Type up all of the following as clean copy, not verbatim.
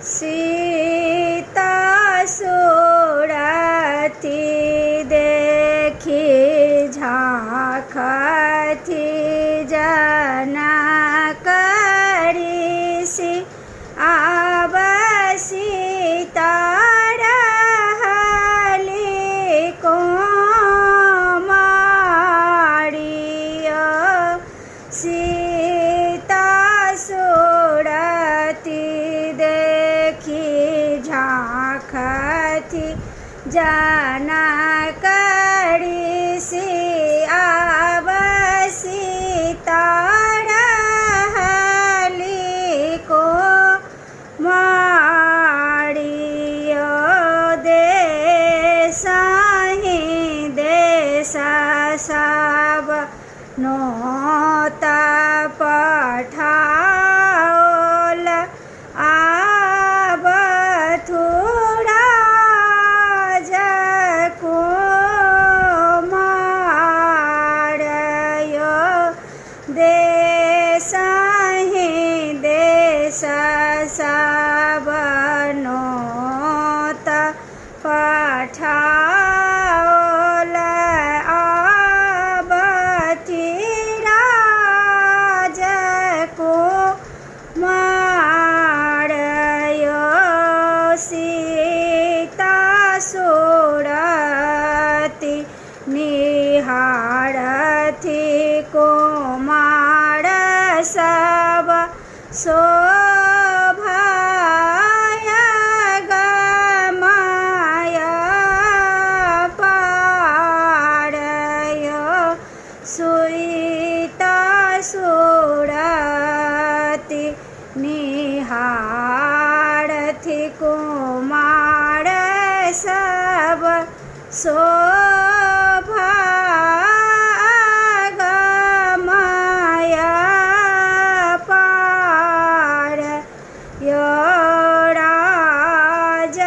सीता सोड़ती देखी झाँखती जना करी सी आब सीता रहली कुमारिया सीता सोड़ती देखी झाँखती जना करी सी आब सीता रहली कुमारिया देसाही देश सब नोता पठाओल आब थोड़ा कुमारयो देसाही देश सब नोता पठाओल आब राज कुमारयो सीता सोड़ती निहारती कुमार सब शोभाय गमाय पारयो सीता सोड़ती निहारती कुमार सब शोभा गमाय पार यो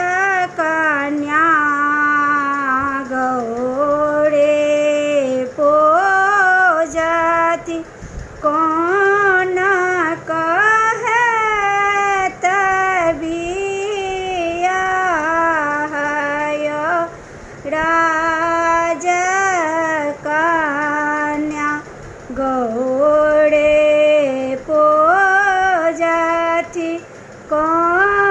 राजकन्या गौरे पूजति कौन कहत बियाह राजकन्या गौरे पूजति कौन